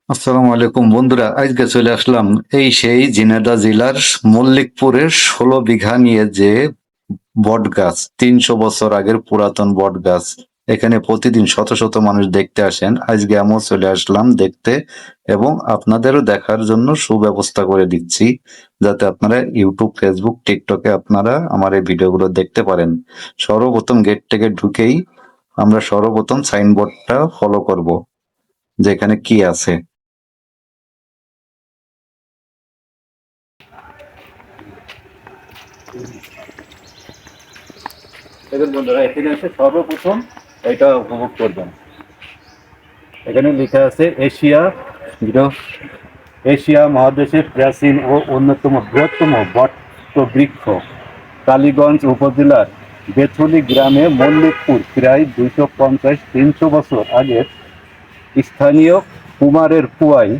আসসালামু আলাইকুম বন্ধুরা, আজকে চলে আসলাম সেই ঝিনাইদহ জেলার মল্লিকপুরের 16 বিঘা নিয়ে যে বট গাছ, 300 বছর আগের পুরাতন বট গাছ। এখানে প্রতিদিন শত শত মানুষ দেখতে আসেন। আজকে আমিও চলে আসলাম দেখতে এবং আপনাদেরও দেখার জন্য সুব্যবস্থা করে দিচ্ছি, যাতে আপনারা ইউটিউব, ফেসবুক, টিকটকে আপনারা আমার এই ভিডিওগুলো দেখতে পারেন। সর্বপ্রথম গেট থেকে ঢুকেই আমরা সর্বপ্রথম সাইনবোর্ডটা ফলো করব, যে এখানে কি আছে। দেখুন বন্ধুরা, এখানে এসে সর্বপ্রথম এটা উপভোগ করবেন। এখানে লেখা আছে এশিয়া মহাদেশের প্রাচীন ও অন্যতম বৃহত্তম বট বৃক্ষ কালীগঞ্জ উপজেলার বেথুলি গ্রামে মল্লিকপুর প্রায় 250-300 বছর আগের স্থানীয় কুমারের কুয়ায়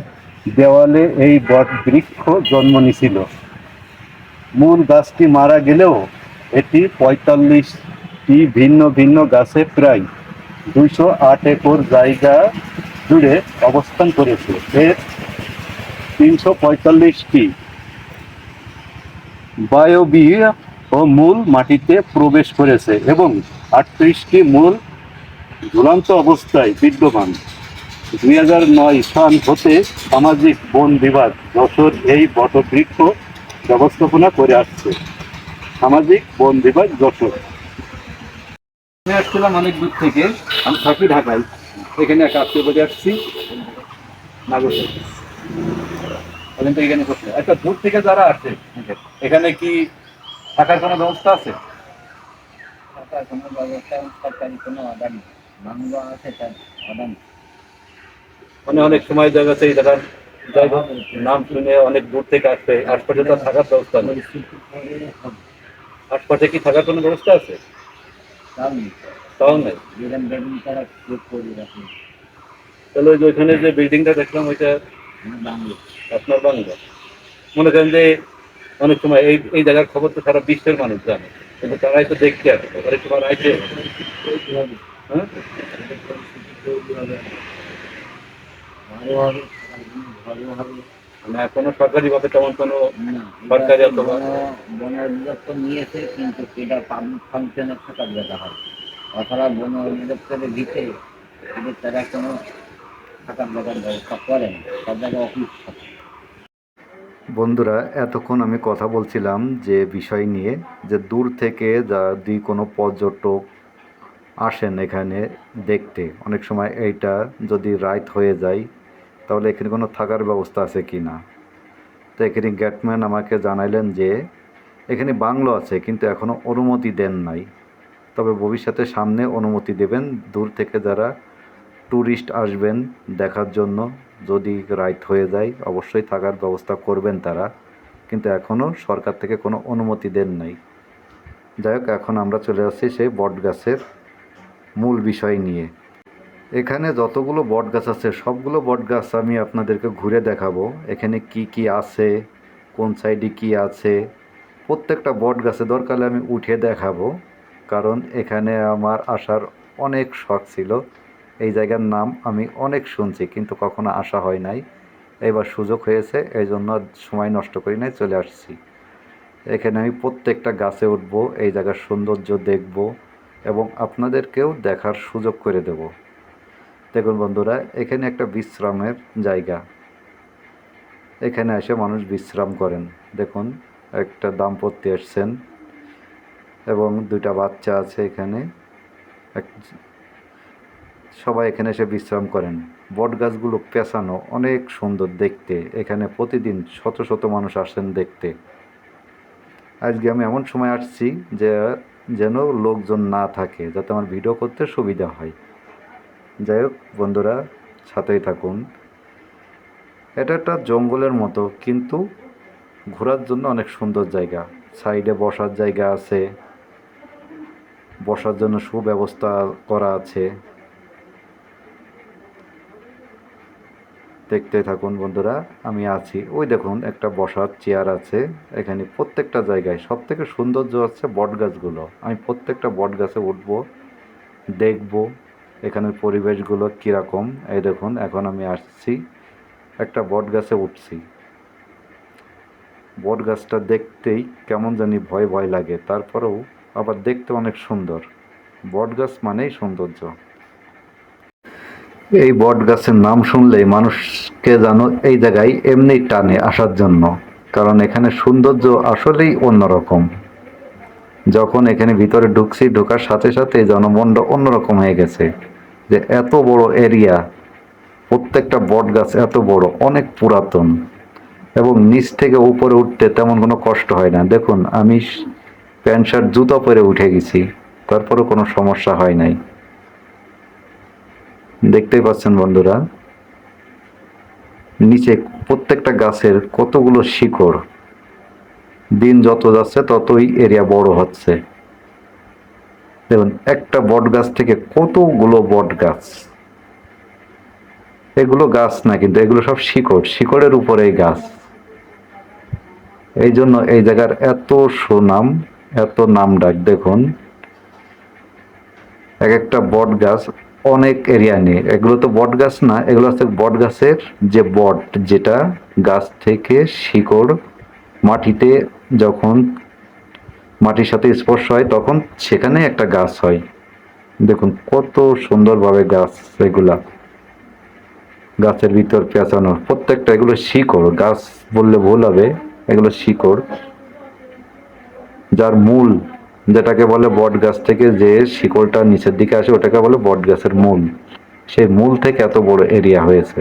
দেওয়ালে এই বট বৃক্ষ জন্ম নিছিল। মূল গাছটি মারা গেলেও এটি 45টি ভিন্ন ভিন্ন গাছে প্রায় 208 একর জায়গা জুড়ে অবস্থান করেছে। এর 345টি বায়বীয় ও মূল মাটিতে প্রবেশ করেছে এবং 38টি মূল ঝুলন্ত অবস্থায় বিদ্যমান। 2009 সাল হতে সামাজিক বন বিভাগ যশোর এই বটবৃক্ষ ব্যবস্থাপনা করে আসছে। সামাজিক বন বিভাগ যশোর। আমি আসছিলাম অনেক দূর থেকে, আমি থাকি ঢাকায়। এখানে এক আত্মীয় বাড়ি আসছি নাগরপুর। ওখান থেকে এখানে করতে একটা দূর থেকে যারা আসে, এখানে কি থাকার কোনো ব্যবস্থা আছে? থাকার কোনো ব্যবস্থা সরকারি কোনো অর্ডার নেই, বাংলা আছে তার অর্ডার নেই। মানে অনেক সময় দেখা যাচ্ছে এই জায়গার নাম শুনে অনেক দূর থেকে আসবে, আশপাশে তো থাকার ব্যবস্থা নেই। আশপাশে কি থাকার কোনো ব্যবস্থা আছে? তাও নেই। তাহলে ওই যে ওইখানে যে বিল্ডিংটা দেখলাম ওইটা আপনার বাংলা। মনে করেন যে অনেক সময় এই এই জায়গার খবর তো সারা বিশ্বের মানুষ জানে, কিন্তু তারাই তো দেখতে আসে, অনেক সময় আইসে। হ্যাঁ, মানে এখনো সরকারি ভাবে তেমন কোনো সরকারি অথবা বন অধিদপ্তর নিয়েছে, কিন্তু সেটা পাবলিক ফাংশনের থাকার জায়গা হয়। অথবা বন অধিদপ্তরের ভিতরে কিন্তু তারা কোনো থাকার জায়গার ব্যবস্থা করে না, সব জায়গায় অফিস থাকে। বন্ধুরা, এতক্ষণ আমি কথা বলছিলাম যে বিষয় নিয়ে, যে দূর থেকে যদি কোনো পর্যটক আসেন এখানে দেখতে, অনেক সময় এইটা যদি রাত হয়ে যায় তাহলে এখানে কোনো থাকার ব্যবস্থা আছে কি না। তো এখানে গেটম্যান আমাকে জানাইলেন যে এখানে বাংলো আছে, কিন্তু এখনও অনুমতি দেন নাই, তবে ভবিষ্যতে সামনে অনুমতি দেবেন। দূর থেকে যারা ট্যুরিস্ট আসবেন দেখার জন্য, যদি রাইট হয়ে যায় অবশ্যই থাকার ব্যবস্থা করবেন তারা, কিন্তু এখনও সরকার থেকে কোনো অনুমতি দেন নাই। যাই হোক, এখন আমরা চলে আসছি সেই বট গাছের মূল বিষয় নিয়ে। এখানে যতগুলো বট গাছ আছে সবগুলো বট গাছ আমি আপনাদেরকে ঘুরে দেখাবো, এখানে কি কি আছে, কোন সাইডে কি আছে। প্রত্যেকটা বট গাছে দরকার হলে আমি উঠে দেখাবো, কারণ এখানে আমার আসার অনেক শখ ছিল। এই জায়গার নাম আমি অনেক শুনছি, কিন্তু কখনো আসা হয় নাই। এবার সুযোগ হয়েছে, এই জন্য সময় নষ্ট করি নাই, চলে আসছি। এখানে আমি প্রত্যেকটা গাছে উঠবো, এই জায়গার সৌন্দর্য দেখব এবং আপনাদেরকেও দেখার সুযোগ করে দেব। দেখুন বন্ধুরা, এখানে একটা বিশ্রামের জায়গা, এখানে এসে মানুষ বিশ্রাম করেন। দেখুন, একটা দাম্পত্য এসছেন এবং দুইটা বাচ্চা আছে এখানে। সবাই এখানে এসে বিশ্রাম করেন। বট গাছগুলো পেঁচানো, অনেক সুন্দর দেখতে। এখানে প্রতিদিন শত শত মানুষ আসেন দেখতে। আজকে আমি এমন সময় আসছি যে যেন লোকজন না থাকে, যাতে আমার ভিডিও করতে সুবিধা হয়। যাই হোক বন্ধুরা, সাথেই থাকুন। এটা একটা জঙ্গলের মতো, কিন্তু ঘোরার জন্য অনেক সুন্দর জায়গা। সাইডে বসার জায়গা আছে, বসার জন্য সুব্যবস্থা করা আছে। দেখতে থাকুন বন্ধুরা, আমি আছি। ওই দেখুন একটা বসার চেয়ার আছে। এখানে প্রত্যেকটা জায়গায় সব থেকে সৌন্দর্য হচ্ছে বট গাছগুলো। আমি প্রত্যেকটা বট গাছে উঠবো, দেখব এখানের পরিবেশগুলো কীরকম। এই দেখুন, এখন আমি আসছি একটা বট গাছে উঠছি। বট গাছটা দেখতেই কেমন জানি ভয় ভয় লাগে, তারপরেও আবার দেখতে অনেক সুন্দর। বট গাছ মানেই সৌন্দর্য। এই বট গাছের নাম শুনলেই মানুষকে যেন এই জায়গায় এমনি টানে আসার জন্য, কারণ এখানে সৌন্দর্য আসলেই অন্যরকম। যখন এখানে ভিতরে ঢুকছি, ঢোকার সাথে সাথে জনমনটা অন্যরকম হয়ে গেছে, যে এত বড় এরিয়া, প্রত্যেকটা বট গাছ এত বড়, অনেক পুরাতন, এবং নিচ থেকে উপরে উঠতে তেমন কোনো কষ্ট হয় না। দেখুন, আমি প্যান্ট শার্ট জুতো পরে উঠে গেছি, তারপরে কোনো সমস্যা হয় নাই। দেখতেই পাচ্ছেন বন্ধুরা, নিচে প্রত্যেকটা গাছের কতগুলো শিকড়। দিন যত যাচ্ছে ততই এরিয়া বড় হচ্ছে। দেখুন, একটা বট গাছ থেকে কতগুলো বট গাছ। এগুলো গাছ না, কিন্তু এগুলো সব শিকড়, শিকড়ের উপরে এই গাছ। এই জন্য এই জায়গার এত সুনাম, এত নাম ডাক। দেখুন, এক একটা বট গাছ অনেক এরিয়া নিয়ে। এগুলো তো বট গাছ না, এগুলো হচ্ছে বট গাছের যে বট, যেটা গাছ থেকে শিকড় মাটিতে যখন মাটির সাথে স্পর্শ হয় তখন সেখানে একটা গাছ হয়। দেখুন কত সুন্দরভাবে গাছ, এগুলা গাছের ভিতর পেঁচানো প্রত্যেকটা, এগুলো শিকড়। গাছ বললে ভুল হবে, এগুলো শিকড়, যার মূল, যেটাকে বলে বট গাছ থেকে যে শিকড়টা নিচের দিকে আসে ওটাকে বলে বট গাছের মূল। সেই মূল থেকে এত বড় এরিয়া হয়েছে।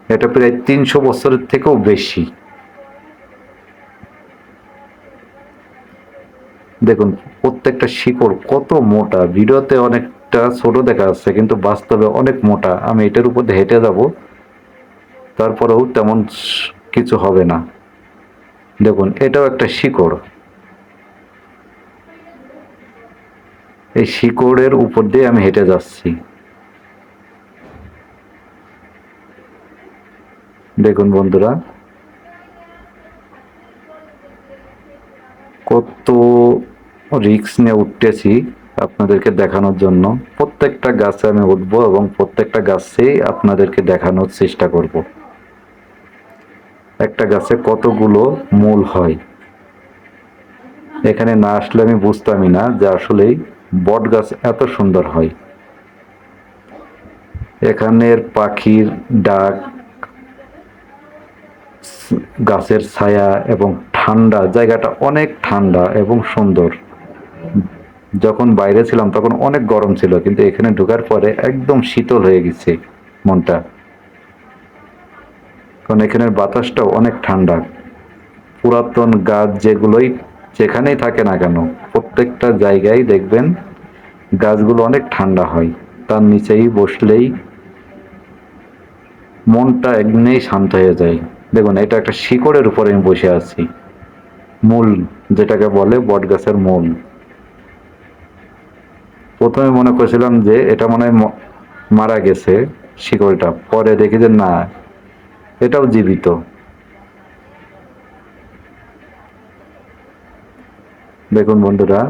এটা প্রায় 300 বছরের থেকেও বেশি। দেখুন প্রত্যেকটা শিকড় কত মোটা। ভিডিওতে অনেকটা ছোট দেখা যাচ্ছে, কিন্তু বাস্তবে অনেক মোটা। আমি এটার উপর দিয়ে হেঁটে যাব, তারপরেও তেমন কিছু হবে না। দেখুন, এটাও একটা শিকড়। এই শিকড়ের উপর দিয়ে আমি হেঁটে যাচ্ছি। দেখুন বন্ধুরা, কত রিস্ক নিয়ে উঠতেছি আপনাদেরকে দেখানোর জন্য। প্রত্যেকটা গাছে আমি উঠবো এবং প্রত্যেকটা গাছেই আপনাদেরকে দেখানোর চেষ্টা করব একটা গাছে কতগুলো মূল হয়। এখানে না আসলে আমি বুঝতামই না যে আসলেই বট গাছ এত সুন্দর হয়। এখানের পাখির ডাক, গাছের ছায়া এবং ঠান্ডা, জায়গাটা অনেক ঠান্ডা এবং সুন্দর। যখন বাইরে ছিলাম তখন অনেক গরম ছিল, কিন্তু এখানে ঢোকার পরে একদম শীতল হয়ে গেছে মনটা, কারণ এখানের বাতাসটাও অনেক ঠান্ডা। পুরাতন গাছ যেগুলোই যেখানেই থাকে না কেন, প্রত্যেকটা জায়গায় দেখবেন গাছগুলো অনেক ঠান্ডা হয়। তার নিচেই বসলেই মনটা এমনিই শান্ত হয়ে যায়। দেখুন, এটা একটা শিকড়ের উপরে আমি বসে আছি, মূল, যেটাকে বলে বট গাছের মূল। প্রথমে মনে করছিলাম যে এটা মনে হয় মারা গেছে শিকড়টা, পরে দেখি যে না, এটাও জীবিত। দেখুন বন্ধুরা,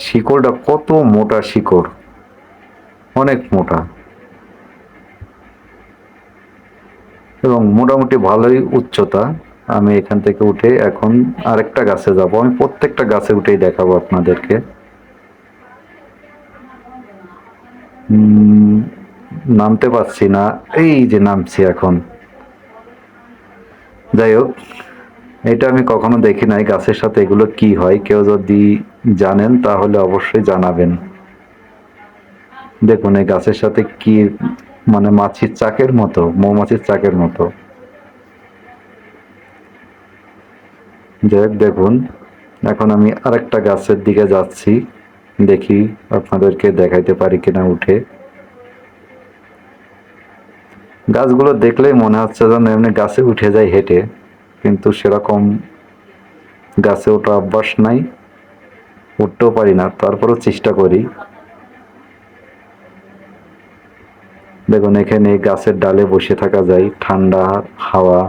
শিকড়টা কত মোটা শিকড়, অনেক মোটা, এবং মোটামুটি ভালোই উচ্চতা। আমি এখান থেকে উঠে এখন আরেকটা গাছে যাব। আমি প্রত্যেকটা গাছে উঠেই দেখাবো আপনাদেরকে। নামতে পারছি না, এই যে নামছি এখন। যাই হোক, এটা আমি কখনো দেখি নাই, গাছের সাথে এগুলো কি হয়। কেউ যদি জানেন তাহলে অবশ্যই জানাবেন। দেখুন এই গাছের সাথে কি, মানে মাছির চাকের মতো, মৌমাছির চাকের মতো। যাই হোক, দেখুন এখন আমি আরেকটা গাছের দিকে যাচ্ছি, দেখি আপনাদেরকে দেখাইতে পারি কিনা উঠে। গাছগুলো দেখলেই মনে হচ্ছে যেন এমনি গাছে উঠে যায় হেঁটে, কিন্তু সেরকম গাছে ওঠা অভ্যাস নাই, উঠতেও পারি না, তারপরেও চেষ্টা করি। দেখুন এখানে গাছের ডালে বসে থাকা যায়, ঠান্ডা হাওয়া,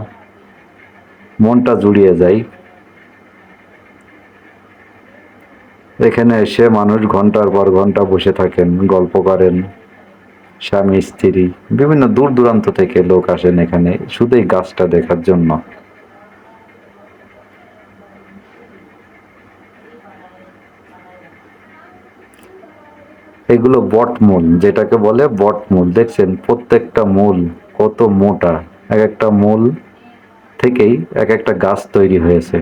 মনটা জুড়িয়ে যায়। এখানে এসে মানুষ ঘন্টার পর ঘন্টা বসে থাকেন, গল্প করেন, স্বামী স্ত্রী বিভিন্ন দূর দূরান্ত থেকে লোক আসেন এখানে শুধু এই গাছটা দেখার জন্য। এগুলো বটমূল, যেটাকে বলে বটমূল, দেখছেন প্রত্যেকটা মূল কত মোটা, এক একটা মূল থেকেই এক একটা গাছ তৈরি হয়েছে।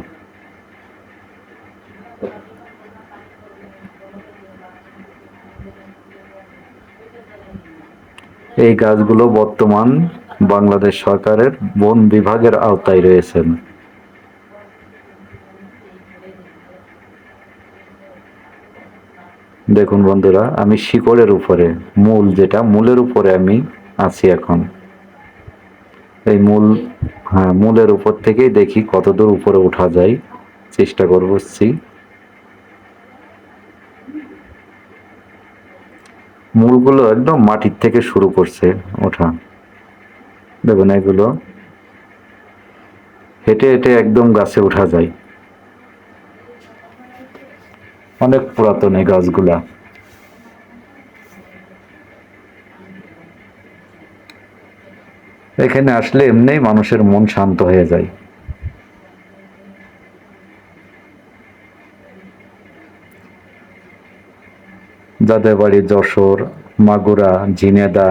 এই গাছগুলো বর্তমান বাংলাদেশ সরকারের বন বিভাগের আওতায় রয়েছেন। দেখুন বন্ধুরা, আমি শিকড়ের উপরে, মূল যেটা মূলের উপরে আমি আছি এখন। এই মূল, হ্যাঁ মূলের উপর থেকেই দেখি কতদূর উপরে ওঠা যায়, চেষ্টা করছি। মূলগুলো একদম মাটির থেকে শুরু করছে ওঠা। দেখুন এগুলো হেঁটে হেঁটে একদম গাছে ওঠা যায়। অনেক পুরাতন এই গাছগুলা। এখানে আসলে এমনিই মানুষের মন শান্ত হয়ে যায়। যাদের বাড়ি যশোর, মাগুরা, ঝিনেদা,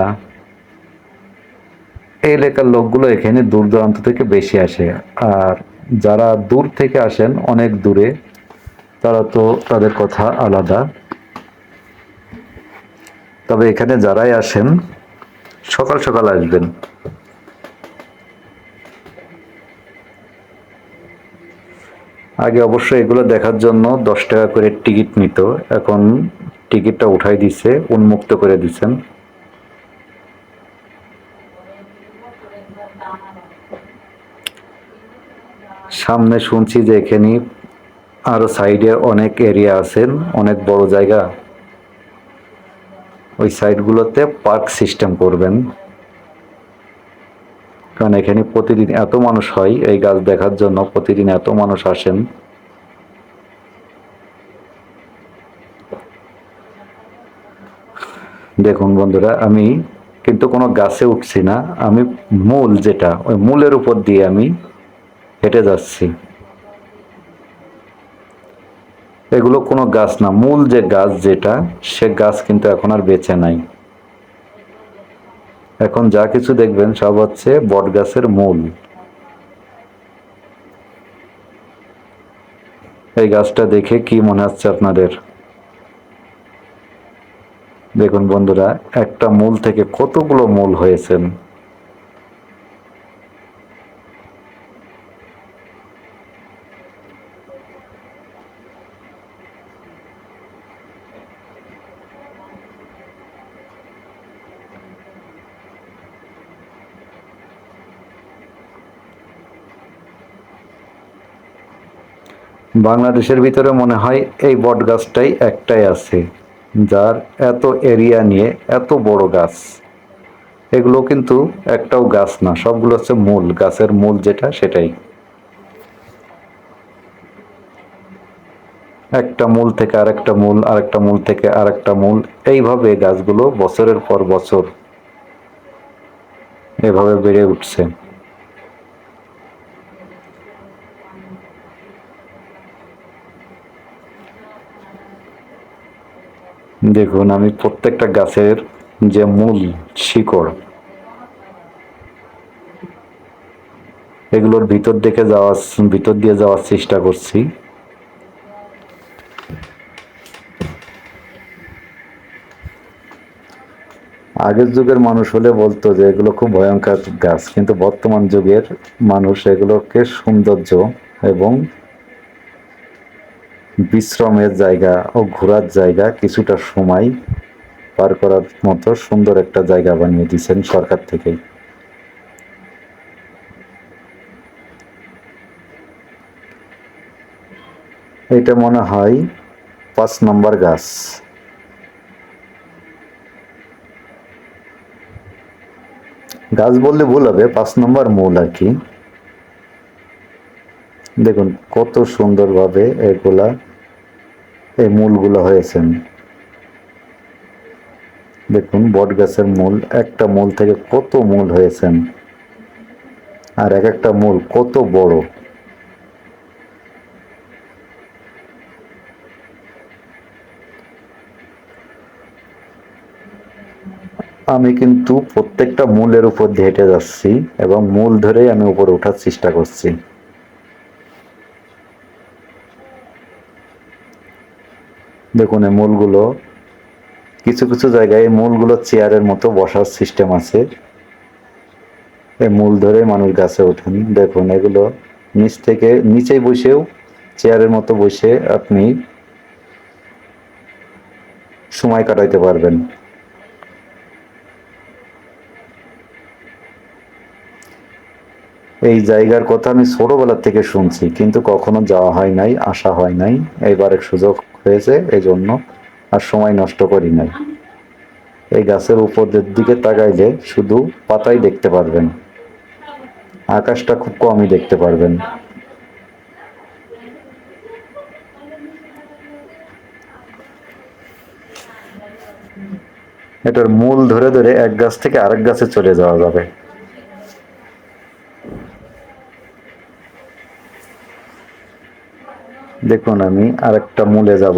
এই এলাকার লোকগুলো এখানে দূর দূরান্ত থেকে বেশি আসে। আর যারা দূর থেকে আসেন অনেক দূরে, তারা তো তাদের কথা আলাদা। তবে এখানে যারাই আসেন সকাল সকাল আসবেন। আগে অবশ্য এগুলো দেখার জন্য 10 টাকা করে টিকিট নিত, এখন টিকিটটা উঠাই দিছে, উন্মুক্ত করে দিছেন। সামনে শুনছি যে এখানে আরো সাইডে অনেক এরিয়া আছেন, অনেক বড় জায়গা, ওই সাইডগুলোতে পার্ক সিস্টেম করবেন। কারণ এখানে প্রতিদিন এত মানুষ হয় এই গাছ দেখার জন্য, প্রতিদিন এত মানুষ আসেন। দেখুন বন্ধুরা, আমি কিন্তু কোনো গাছে উঠছি না, আমি মূল যেটা ওই মূলের উপর দিয়ে আমি হেঁটে যাচ্ছি। এগুলো কোনো গাছ না, মূল যে গাছ যেটা, সে গাছ কিন্তু এখন আর বেঁচে নাই। এখন যা কিছু দেখবেন সব হচ্ছে বট গাছের মূল। এই গাছটা দেখে কি মনে হচ্ছে আপনাদের? দেখুন বন্ধুরা, একটা মূল থেকে কতগুলো মূল হয়েছেন। বাংলাদেশের ভিতরে মনে হয় এই বট গাছটাই একটাই আছে, যার এত এরিয়া নিয়ে এত বড় গাছ। এগুলো কিন্তু একটাও গাছ না, সবগুলো হচ্ছে মূল, গাছের মূল যেটা সেটাই। একটা মূল থেকে আরেকটা মূল, আরেকটা মূল থেকে আরেকটা মূল, এইভাবে গাছগুলো বছরের পর বছর এভাবে বেড়ে উঠছে। দেখুন আমি প্রত্যেকটা গাছের যে মূল শিকড়, এগুলোর ভিতর দিয়ে যাওয়ার চেষ্টা করছি। আগের যুগের মানুষ হলে বলতো যে এগুলো খুব ভয়ঙ্কর গাছ, কিন্তু বর্তমান যুগের মানুষ এগুলোকে সৌন্দর্য এবং বিশ্রামের জায়গা ও ঘোরার জায়গা, কিছুটা সময় পার করার মতো সুন্দর একটা জায়গা বানিয়ে দিয়েছেন সরকার থেকেই। এটা মনে হয় 5 নম্বর গাছ। গাছ বললে ভুল হবে, 5 নম্বর মূল আর কি। দেখুন কত সুন্দরভাবে এগুলা, এই মূলগুলো হয়েছেন। দেখুন বট গাছের মূল, একটা মূল থেকে কত মূল হয়েছেন, আর এক একটা মূল কত বড়। আমি কিন্তু প্রত্যেকটা মূলের উপর দিয়ে হেঁটে যাচ্ছি এবং মূল ধরেই আমি উপরে ওঠার চেষ্টা করছি। দেখুন এই মূলগুলো, কিছু কিছু জায়গায় এই মূলগুলো চেয়ারের মতো বসার সিস্টেম আছে। এই মূল ধরে মানুষ গাছে ওঠেন। দেখুন এগুলো নিচ থেকে, নিচেই বসেও চেয়ারের মতো বসে আপনি সময় কাটাইতে পারবেন। এই জায়গার কথা আমি ছোটবেলা থেকে শুনছি, কিন্তু কখনো যাওয়া হয় নাই, আসা হয় নাই। এইবারের সুযোগ হয়েছে, এই জন্য আর সময় নষ্ট করি নাই। এই গাছের উপরের দিকে তাকাইলে শুধু পাতাই দেখতে পারবেন, আকাশটা খুব কমই দেখতে পারবেন। এটার মূল ধরে ধরে এক গাছ থেকে আরেক গাছে চলে যাওয়া যাবে। দেখুন আমি আরেকটা মূলে যাব।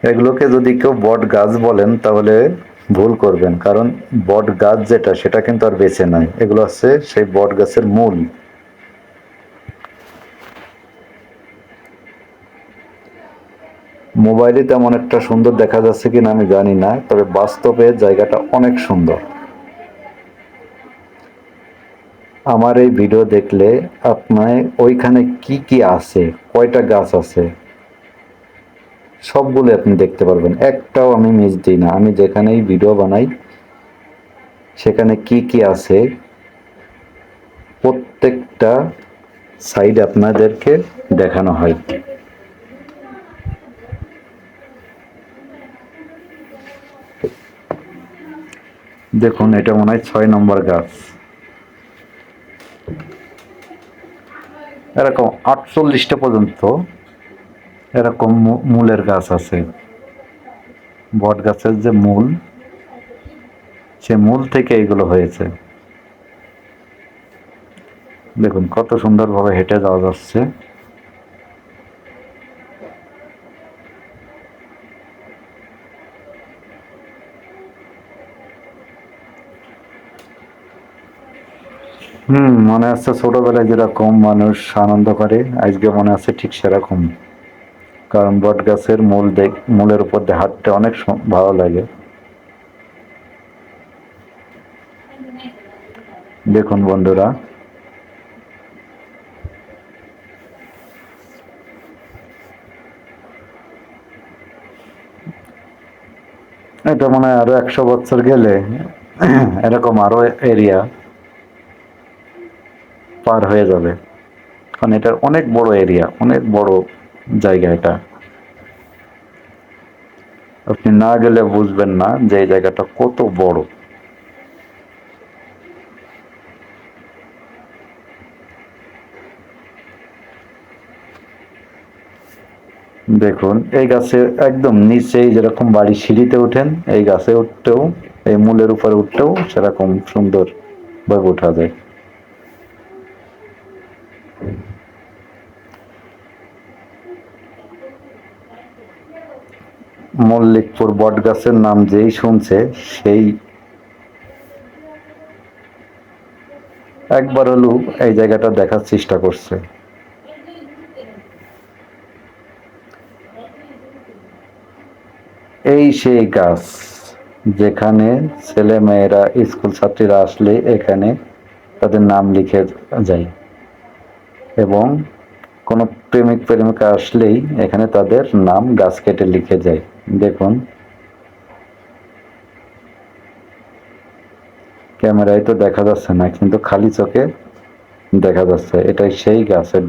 এগুলোকে যদি কেউ বট গাছ বলেন তাহলে ভুল করবেন, কারণ বট গাছ যেটা সেটা কিন্তু আর বেঁচে নাই, এগুলো হচ্ছে সেই বট গাছের মূল। মোবাইলে তেমন একটা সুন্দর দেখা যাচ্ছে কিনা আমি জানি না, তবে বাস্তবে জায়গাটা অনেক সুন্দর। আমার এই ভিডিও দেখলে আপনার ওইখানে কি কি আছে, কয়টা গাছ আছে, সবগুলো আপনি দেখতে পারবেন, একটাও আমি মিস দিই না। আমি যেখানেই ভিডিও বানাই সেখানে কি কি আছে প্রত্যেকটা সাইড আপনাদেরকে দেখানো হয়। দেখুন এটা মনে হয় 6 নম্বর গাছ। এরকম 48টা পর্যন্ত এরকম মূলের গাছ আছে। বট গাছের যে মূল, সে মূল থেকে এগুলো হয়েছে। দেখুন কত সুন্দরভাবে হেঁটে যাওয়া যাচ্ছে। মনে হচ্ছে ছোটবেলায় যেরকম মানুষ আনন্দ করে, আজকে মনে হচ্ছে ঠিক সেরকম। কারণ বট গাছের মূলের উপর দিয়ে হাঁটতে অনেক ভালো লাগে। দেখুন বন্ধুরা, এটা মনে হয় আরো 100 বছর গেলে এরকম আরো এরিয়া পার হয়ে যাবে, কারণ এটার অনেক বড় এরিয়া, অনেক বড় জায়গা এটা। আপনি না গেলে বুঝবেন না যে এই জায়গাটা কত বড়। দেখুন এই গাছে একদম নিচেই যেরকম বাড়ি সিঁড়িতে ওঠেন, এই গাছে উঠতেও, এই মূলের উপরে উঠতেও সেরকম সুন্দর ভাবে ওঠা যায়। মল্লিকপুর বট গাছের নাম যেই শুনছে সেই একবার হলেও এই জায়গাটা দেখার চেষ্টা করছে। এই সেই গাছ যেখানে ছেলে মেয়েরা, স্কুল ছাত্রীরা আসলে এখানে তাদের নাম লিখে যায়, এবং কোনো প্রেমিক প্রেমিকা আসলেই এখানে তাদের নাম গাছ কেটে লিখে যায়। দেখুন ক্যামেরায় তো দেখা যাচ্ছে না, কিন্তু খালি চোখে দেখা যাচ্ছে এটাই সেই গাছের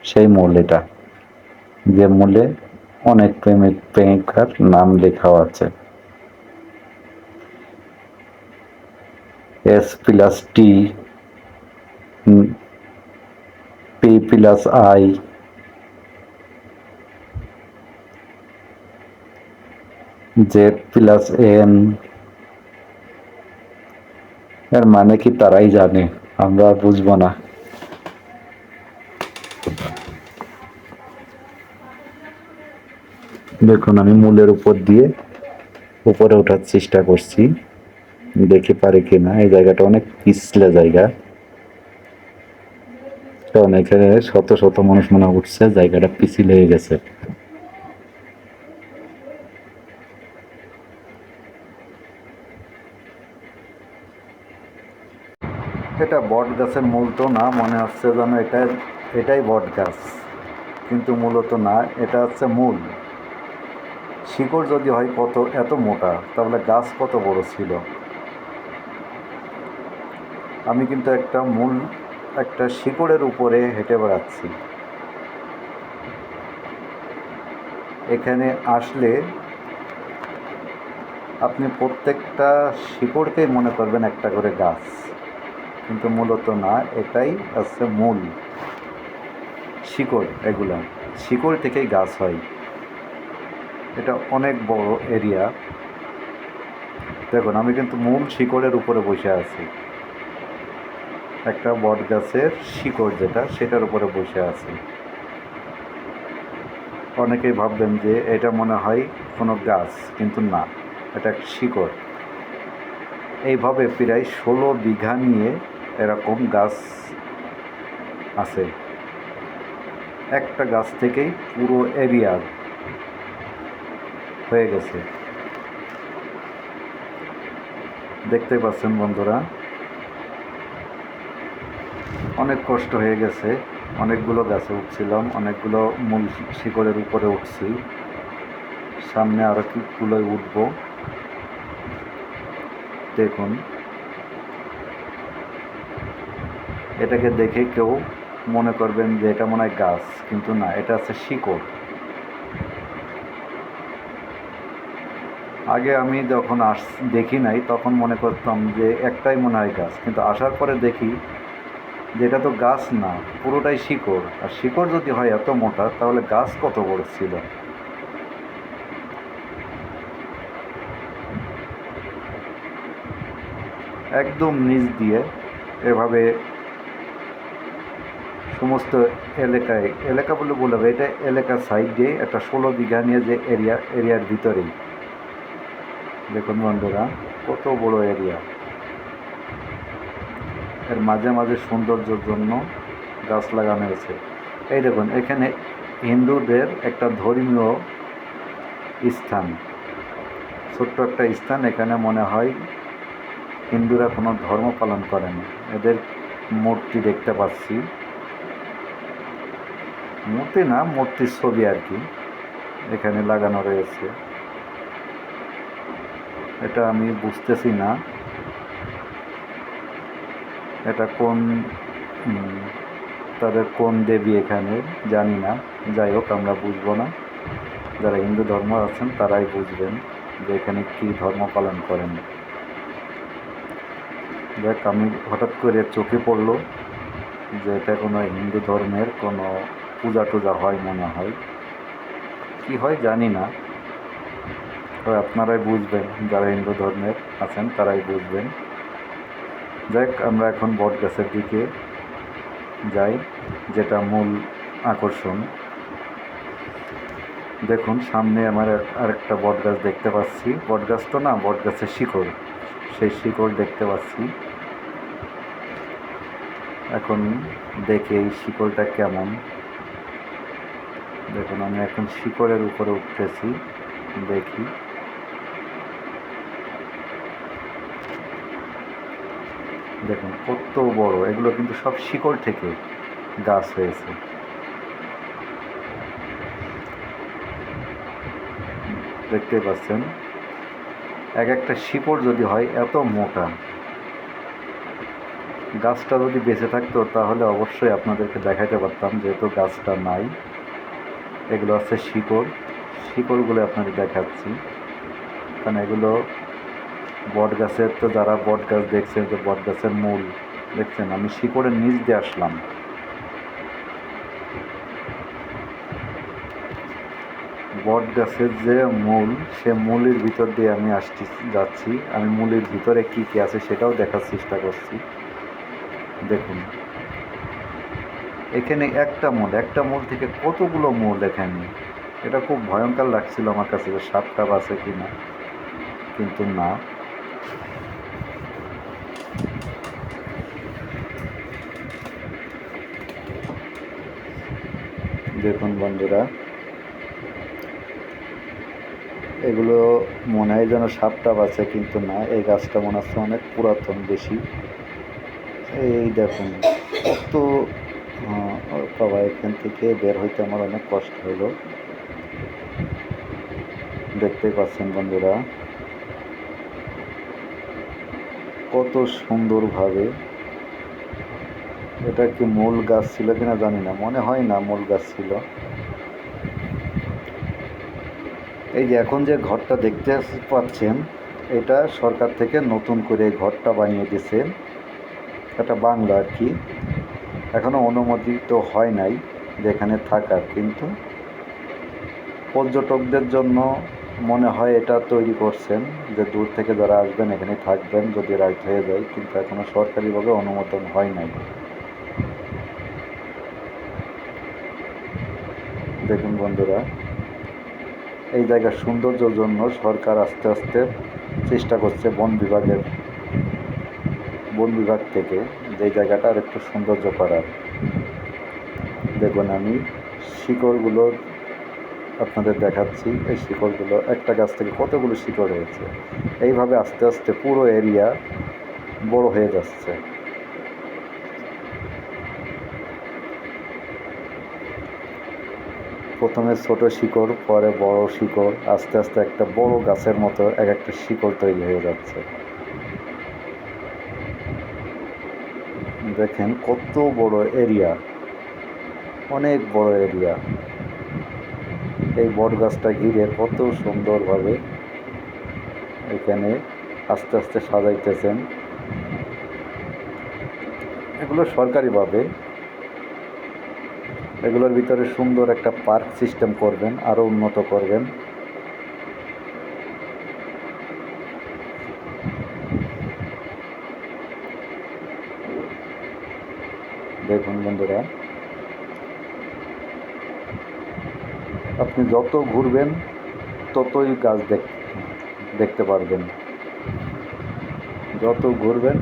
সেই মূল। এটা যে মূলে অনেক প্রেমিক প্রেমিকার নাম লেখাও আছে। S plus T, P plus I, Z plus N. এর মানে কি তারাই জানে, আমরা বুঝবো না। দেখুন আমি মূলের উপর দিয়ে উপরে ওঠার চেষ্টা করছি, দেখি পারি কিনা। এই জায়গাটা অনেক পিছলে জায়গা, কারণ এখানে শত শত মানুষ মনে উঠছে, জায়গাটা পিছিল হয়ে গেছে। এটা বট গাছের মূল তো না, মনে হচ্ছে যেন এটাই বট গাছ, কিন্তু মূলত না, এটা হচ্ছে মূল। শিকড় যদি হয় কত এত মোটা, তাহলে গাছ কত বড় ছিল। আমি কিন্তু একটা শিকড়ের উপরে হেঁটে বেড়াচ্ছি। এখানে আসলে আপনি প্রত্যেকটা শিকড়কেই মনে করবেন একটা করে গাছ, কিন্তু মূলত না, এটাই হচ্ছে মূল। শিকড়, এগুলা শিকড় থেকেই গাছ হয়। এটা অনেক বড় এরিয়া। দেখুন আমি কিন্তু মূল শিকড়ের উপরে বসে আছি, একটা বট গাছের শিকড় যেটা, সেটার উপরে বসে আছি। অনেকেই ভাববেন যে এটা মনে হয় কোনো গাছ, কিন্তু না, এটা শিকড়। এইভাবে প্রায় 16 বিঘা নিয়ে এরকম গাছ আছে। একটা গাছ থেকেই পুরো এরিয়ার হয়ে গেছে। দেখতে পাচ্ছেন বন্ধুরা, অনেক কষ্ট হয়ে গেছে। অনেকগুলো গাছে উঠছিলাম, অনেকগুলো মূল শিকড়ের উপরে উঠছি, সামনে আরও কিছুগুলোই উঠবো। দেখুন, এটাকে দেখে কেউ মনে করবেন যে এটা মনে হয় গাছ, কিন্তু না, এটা হচ্ছে শিকড়। আগে আমি যখন দেখি নাই, তখন মনে করতাম যে একটাই মনে হয় গাছ, কিন্তু আসার পরে দেখি যে এটা তো গাছ না, পুরোটাই শিকড়। আর শিকড় যদি হয় এত মোটা, তাহলে গাছ কত বড় ছিল। একদম নিচ দিয়ে এভাবে সমস্ত এলাকা বলে বলবে, এটা এলাকার সাইড দিয়ে একটা 16 বিঘা নিয়ে যে এরিয়ার ভিতরেই। দেখুন বন্ধুরা, কত বড় এরিয়া। এর মাঝে মাঝে সৌন্দর্যের জন্য গাছ লাগানো হয়েছে। এই দেখুন, এখানে হিন্দুদের একটা ধর্মীয় স্থান, ছোট্ট একটা স্থান। এখানে মনে হয় হিন্দুরা কোনো ধর্ম পালন করে না। এদের মূর্তি দেখতে পাচ্ছি, মূর্তি না, মূর্তির ছবি আর কি এখানে লাগানো রয়েছে। এটা আমি বুঝতেছি না এটা তাদের কোন দেবী এখানে, জানি না। যাই হোক, আমরা বুঝবো না। যারা হিন্দু ধর্ম আছেন তারাই বুঝবেন যে এখানে কী ধর্ম পালন করেন। দেখ, আমি হঠাৎ করে চোখে পড়লো যে এটা কোনো হিন্দু ধর্মের কোনো পূজা টুজা হয় মনে হয়। কি হয় জানি না, তবে আপনারাই বুঝবেন, যারা হিন্দু ধর্মের আছেন তারাই বুঝবেন। যাক, আমরা এখন বট গাছের দিকে যাই, যেটা মূল আকর্ষণ। দেখুন, সামনে আমার আরেকটা বট গাছ দেখতে পাচ্ছি। বট গাছ তো না, বট গাছের শিকড়, সেই শিকড় দেখতে পাচ্ছি। এখন দেখি এই শিকড়টা কেমন। দেখুন, আমি এখন শিকড়ের উপরে উঠতেছি, দেখি। দেখুন কত বড়, এগুলো কিন্তু সব শিকড় থেকে গাছ হয়েছে। দেখতে পাচ্ছেন, এক একটা শিকড় যদি হয় এত মোটা, গাছটা যদি বেঁচে থাকতো তাহলে অবশ্যই আপনাদেরকে দেখাতে পারতাম, যেহেতু গাছটা নাই। এগুলো হচ্ছে শিকড়গুলো আপনাদের দেখাচ্ছি, কারণ এগুলো বট গাছের তো যারা বট গাছ দেখছেন, যে বট গাছের মূল দেখছেন, আমি শিকড়ের নিচ দিয়ে আসলাম। বট গাছের যে মূল, সে মূলের ভিতর দিয়ে আমি যাচ্ছি। আমি মূলের ভিতরে কি কি আছে সেটাও দেখার চেষ্টা করছি। দেখুন এখানে একটা মূল থেকে কতগুলো মূল এখানে। এটা খুব ভয়ঙ্কর লাগছিল আমার কাছে, যে সাপ টাপ আছে কিনা, কিন্তু না। দেখুন বন্ধুরা, এগুলো মনে হয় যেন সাপ টাপ আছে, কিন্তু না। এই গাছটা মনে হচ্ছে অনেক পুরাতন বেশি। এই দেখুন কত, বাবা এখান থেকে বের হইতে আমার অনেক কষ্ট হলো। দেখতেই পাচ্ছেন বন্ধুরা কত সুন্দরভাবে। এটা কি মূল গাছ ছিল কিনা জানি না, মনে হয় না মূল গাছ ছিল। এই যে এখন যে ঘরটা দেখতে পাচ্ছেন, এটা সরকার থেকে নতুন করে ঘরটা বানিয়ে দিয়েছে। এটা বাংলা আর কি, এখনো অনুমোদিত হয় নাই যেখানে থাকার, কিন্তু পর্যটকদের জন্য মনে হয় এটা তৈরি করছেন, যে দূর থেকে যারা আসবেন এখানে থাকবেন যদি রাইট হয়ে যায়, কিন্তু এখনো সরকারিভাবে অনুমোদন হয় নাই। দেখুন বন্ধুরা, এই জায়গার সৌন্দর্যের জন্য সরকার আস্তে আস্তে চেষ্টা করছে, বন বিভাগ থেকে, যে জায়গাটা আর একটু সৌন্দর্য করার। দেখুন আমি শিকড়গুলো আপনাদের দেখাচ্ছি। এই শিকড়গুলো একটা গাছ থেকে কতগুলো শিকড় হয়েছে, এইভাবে আস্তে আস্তে পুরো এরিয়া বড় হয়ে যাচ্ছে। প্রথমে ছোট শিকড়, পরে বড় শিকড়, আস্তে আস্তে একটা বড় গাছের মতো এক একটা শিকড় তৈরি হয়ে যাচ্ছে। দেখেন কত বড় এরিয়া, অনেক বড় এরিয়া। এই বট গাছটা ঘিরে কত সুন্দরভাবে এখানে আস্তে আস্তে সাজাইতেছেন। এগুলো সরকারিভাবে, এগুলোর ভিতরে সুন্দর একটা পার্ক সিস্টেম করবেন, আরও উন্নত করবেন। দেখুন বন্ধুরা, আপনি যত ঘুরবেন ততই গাছ দেখতে পারবেন, যত ঘুরবেন।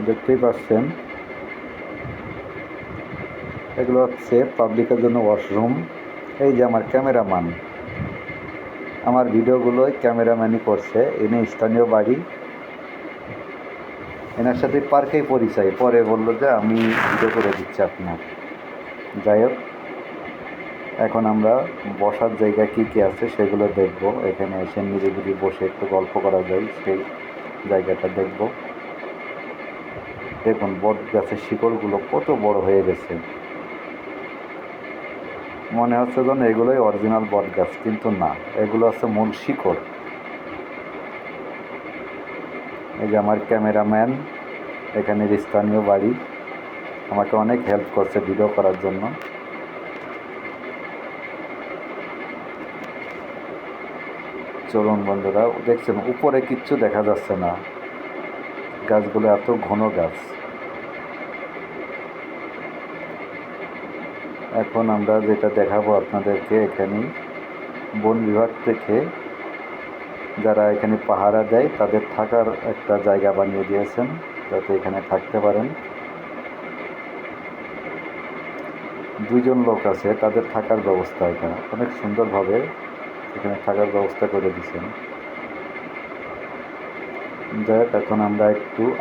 দেখতেই পাচ্ছেন এগুলো হচ্ছে পাবলিকের জন্য ওয়াশরুম। এই যে আমার ক্যামেরাম্যান, আমার ভিডিওগুলোই ক্যামেরাম্যানই করছে, এনে স্থানীয় বাড়ি। এনার সাথে পার্কেই পরিচয়, পরে বললো যে আমি ভিডিও করে দিচ্ছি আপনার। যাই হোক, এখন আমরা বসার জায়গা কী কী আছে সেগুলো দেখব। এখানে এসে নিরিবিলি বসে একটু গল্প করা যায়, সেই জায়গাটা দেখব। দেখুন বট গাছের শিকড়গুলো কত বড় হয়ে গেছে, মনে হচ্ছে যেন এগুলোই অরিজিনাল বট গাছ, কিন্তু না, এগুলো হচ্ছে মূল শিকড়। এই যে আমার ক্যামেরাম্যান, এখানের স্থানীয় বাড়ি, আমাকে অনেক হেল্প করছে ভিডিও করার জন্য। চলুন বন্ধুরা, দেখছেন উপরে কিচ্ছু দেখা যাচ্ছে না, গাছগুলো এত ঘন গাছ। এখন আমরা যেটা দেখাবো আপনাদেরকে, এখানে বন বিভাগ থেকে যারা এখানে পাহারা দেয় তাদের থাকার একটা জায়গা বানিয়ে দিয়েছেন, যাতে এখানে থাকতে পারেন। দুইজন লোক আছে, তাদের থাকার ব্যবস্থা এখানে অনেক সুন্দরভাবে এখানে থাকার ব্যবস্থা করে দিয়েছেন। যাই হোক, এখন আমরা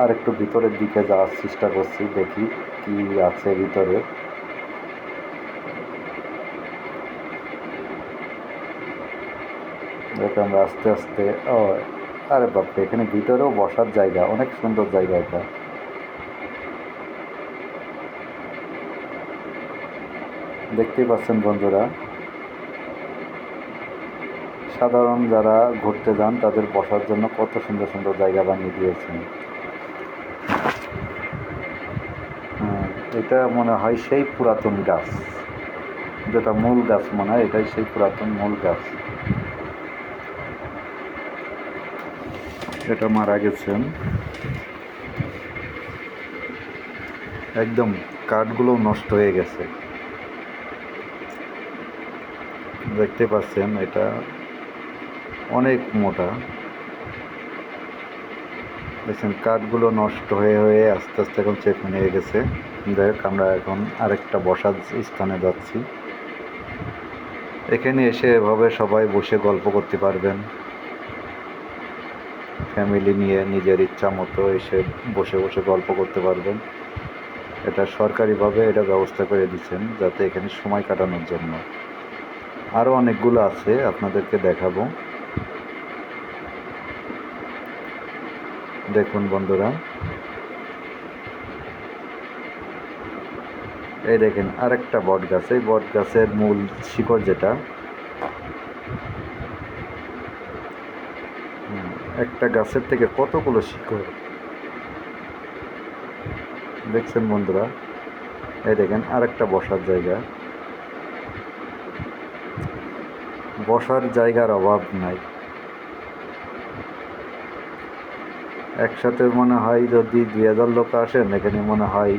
আরেকটু ভিতরের দিকে যাওয়ার চেষ্টা করছি, দেখি কি আছে ভিতরে। যাতে আমরা আস্তে আস্তে, আরে বাপরে, এখানে ভিতরেও বসার জায়গা, অনেক সুন্দর জায়গা এটা। দেখতেই পাচ্ছেন বন্ধুরা, সাধারণ যারা ঘুরতে যান তাদের বসার জন্য কত সুন্দর সুন্দর জায়গা বানিয়ে দিয়েছেন। এটা মনে হয় সেই পুরাতন গাছ, যেটা মূল গাছ মনে হয়, এটাই সেই পুরাতন মূল গাছ। এটা মারা গেছেন, একদম কাঠগুলো নষ্ট হয়ে গেছে, দেখতে পাচ্ছেন এটা অনেক মোটা। দেখছেন কাঠগুলো নষ্ট হয়ে হয়ে আস্তে আস্তে এখন চেপে নিয়ে গেছে। দেখ আমরা এখন আরেকটা বসার স্থানে যাচ্ছি। এখানে এসে এভাবে সবাই বসে গল্প করতে পারবেন, ফ্যামিলি নিয়ে নিজের ইচ্ছা মতো এসে বসে বসে গল্প করতে পারবেন। এটা সরকারিভাবে এটা ব্যবস্থা করে দিচ্ছেন যাতে এখানে সময় কাটানোর জন্য। আরও অনেকগুলো আছে, আপনাদেরকে দেখাবো। দেখুন বন্ধুরা, এই দেখেন আরেকটা বট গাছ। এই বট গাছের মূল শিকড় যেটা, একটা গাছের থেকে কতগুলো শিকড় দেখছেন বন্ধুরা। এই দেখেন আরেকটা বসার জায়গা, বসার জায়গার অভাব নাই। একসাথে মনে হয় যদি 2000 লোক আসেন এখানে মনে হয়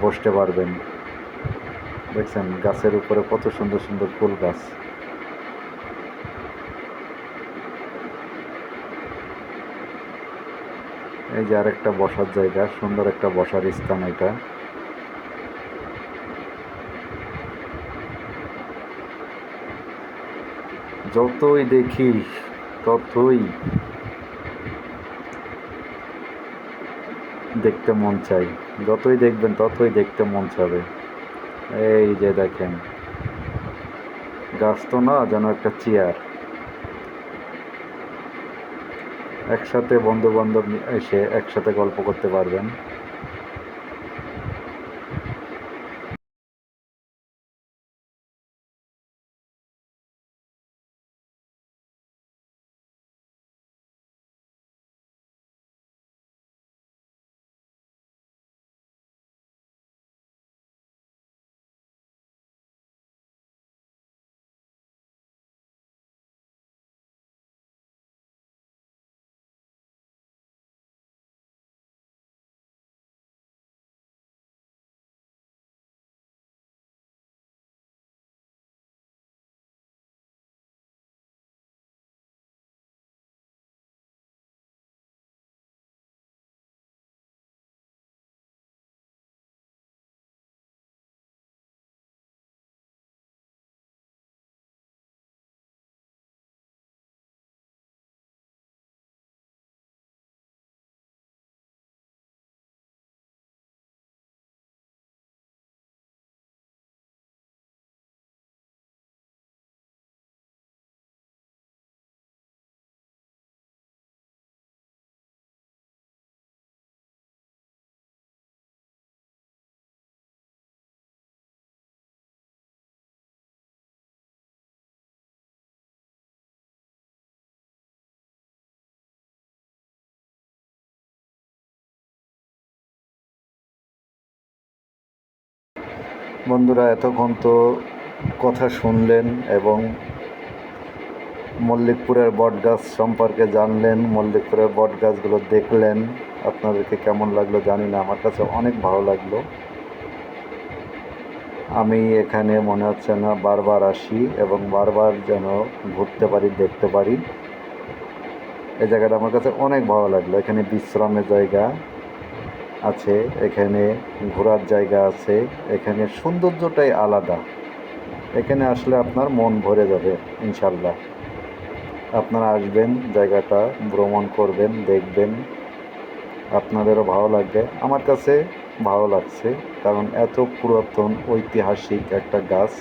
বসতে পারবেন। দেখছেন গাছের উপরে কত সুন্দর সুন্দর ফুল গাছ। এই যে আরেকটা বসার জায়গা, সুন্দর একটা বসার স্থান এটা। যতই দেখি ততই দেখতে মন চাই, যতই দেখবেন ততই দেখতে মন চাবে। এই যে দেখেন গাছ তো না, যেন একটা চেয়ার। একসাথে বন্ধু বান্ধব এসে একসাথে গল্প করতে পারবেন। বন্ধুরা এতক্ষণ তো কথা শুনলেন এবং মল্লিকপুরের বটগাছ সম্পর্কে জানলেন, মল্লিকপুরের বটগাছগুলো দেখলেন। আপনাদেরকে কেমন লাগলো জানি না, আমার কাছে অনেক ভালো লাগলো। আমি এখানে মনে হচ্ছে না বারবার আসি এবং বারবার যেন ঘুরতে পারি, দেখতে পারি। এই জায়গাটা আমার কাছে অনেক ভালো লাগলো। এখানে বিশ্রামের জায়গা আছে, এখানে ঘোরার জায়গা আছে, এখানে সৌন্দর্যটাই আলাদা। এখানে আসলে আপনার মন ভরে যাবে ইনশাল্লাহ। আপনারা আসবেন, জায়গাটা ভ্রমণ করবেন, দেখবেন, আপনাদেরও ভালো লাগবে। আমার কাছে ভালো লাগছে, কারণ এত পুরাতন ঐতিহাসিক একটা গাছ